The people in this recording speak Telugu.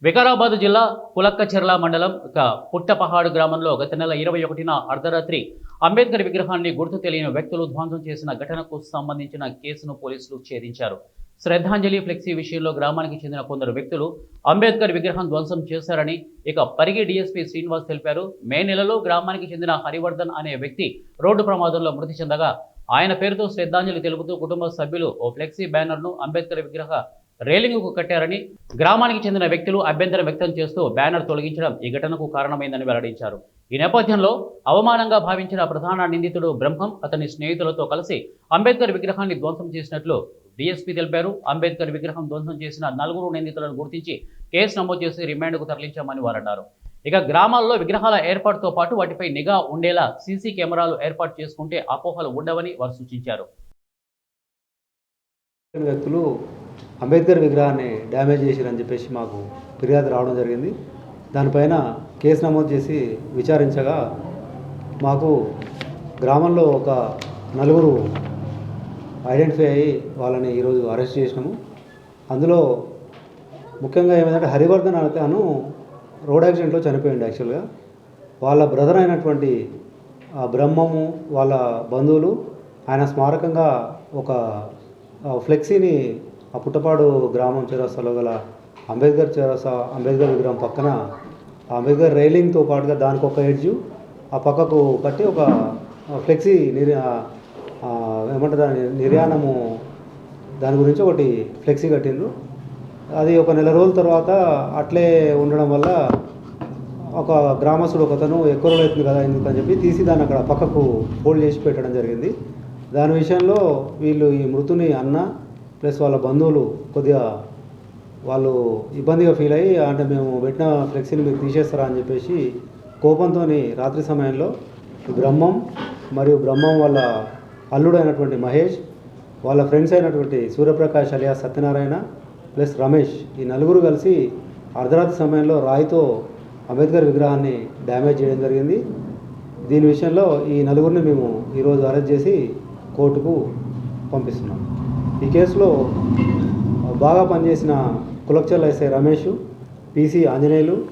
వికారాబాద్ జిల్లా పులక్కచెర్ల మండలం పుట్టపహాడు గ్రామంలో గత నెల 21న అర్ధరాత్రి అంబేద్కర్ విగ్రహాన్ని గుర్తు తెలియని వ్యక్తులు ధ్వంసం చేసిన ఘటనకు సంబంధించిన కేసును పోలీసులు ఛేదించారు. శ్రద్ధాంజలి ఫ్లెక్సీ విషయంలో గ్రామానికి చెందిన కొందరు వ్యక్తులు అంబేద్కర్ విగ్రహం ధ్వంసం చేశారని పరిగి డీఎస్పీ శ్రీనివాస్ తెలిపారు. మే నెలలో గ్రామానికి చెందిన హరివర్ధన్ అనే వ్యక్తి రోడ్డు ప్రమాదంలో మృతి చెందగా ఆయన పేరుతో శ్రద్ధాంజలి తెలుపుతూ కుటుంబ సభ్యులు ఓ ఫ్లెక్సీ బ్యానర్ను అంబేద్కర్ విగ్రహ రేలింగుకు కట్టారని, గ్రామానికి చెందిన వ్యక్తులు అభ్యంతరం వ్యక్తం చేస్తూ బ్యానర్ తొలగించడం ఈ ఘటనకు కారణమైందని వెల్లడించారు. ఈ నేపథ్యంలో అవమానంగా భావించిన ప్రధాన నిందితుడు బ్రహ్మం అతని స్నేహితులతో కలిసి అంబేద్కర్ విగ్రహాన్ని ధ్వంసం చేసినట్లు డీఎస్పీ తెలిపారు. అంబేద్కర్ విగ్రహం ధ్వంసం చేసిన 4 నిందితులను గుర్తించి కేసు నమోదు చేసి రిమాండ్కు తరలించామని వారు అన్నారు. గ్రామాల్లో విగ్రహాల ఏర్పాటుతో పాటు వాటిపై నిఘా ఉండేలా సీసీ కెమెరాలు ఏర్పాటు చేసుకుంటే అపోహలు ఉండవని వారు సూచించారు. వ్యక్తులు అంబేద్కర్ విగ్రహాన్ని డ్యామేజ్ చేశారని చెప్పేసి మాకు ఫిర్యాదు రావడం జరిగింది. దానిపైన కేసు నమోదు చేసి విచారించగా మాకు గ్రామంలో ఒక 4 ఐడెంటిఫై అయ్యి వాళ్ళని ఈరోజు అరెస్ట్ చేసినాము. అందులో ముఖ్యంగా ఏమైందంటే హరివర్ధన్ అతను రోడ్ యాక్సిడెంట్లో చనిపోయింది. యాక్చువల్గా వాళ్ళ బ్రదర్ అయినటువంటి బ్రహ్మము వాళ్ళ బంధువులు ఆయన స్మారకంగా ఒక ఫ్లెక్సీని పుట్టపాడు గ్రామం చౌరస్తాలో గల అంబేద్కర్ విగ్రహం పక్కన అంబేద్కర్ రైలింగ్తో పాటుగా దానికి ఒక ఎడ్జు ఆ పక్కకు కట్టి ఒక ఫ్లెక్సీ ఏమంటారు నిర్యాణము దాని గురించి ఒకటి ఫ్లెక్సీ కట్టిండ్రు. అది ఒక నెల రోజుల తర్వాత అట్లే ఉండడం వల్ల ఒక గ్రామస్తుడు ఒకతను ఎక్కువ రోజులు అవుతుంది కదా ఎందుకని చెప్పి తీసి దాన్ని అక్కడ పక్కకు ఫోల్డ్ చేసి పెట్టడం జరిగింది. దాని విషయంలో వీళ్ళు ఈ మృతుని అన్న ప్లస్ వాళ్ళ బంధువులు కొద్దిగా వాళ్ళు ఇబ్బందిగా ఫీల్ అయ్యి అంటే మేము పెట్టిన ఫ్లెక్సీని మీరు తీసేస్తారా అని చెప్పేసి కోపంతో రాత్రి సమయంలో బ్రహ్మం మరియు బ్రహ్మం వాళ్ళ అల్లుడు అయినటువంటి మహేష్, వాళ్ళ ఫ్రెండ్స్ అయినటువంటి సూర్యప్రకాష్ అలియా సత్యనారాయణ ప్లస్ రమేష్, ఈ 4 కలిసి అర్ధరాత్రి సమయంలో రాయితో అంబేద్కర్ విగ్రహాన్ని డ్యామేజ్ చేయడం జరిగింది. దీని విషయంలో ఈ 4 మేము ఈరోజు అరెస్ట్ చేసి కోర్టుకు పంపిస్తున్నాం. ఈ కేసులో బాగా పనిచేసిన కులక్చర్ల ఎస్ఐ రమేష్, పీసీ ఆంజనేయులు,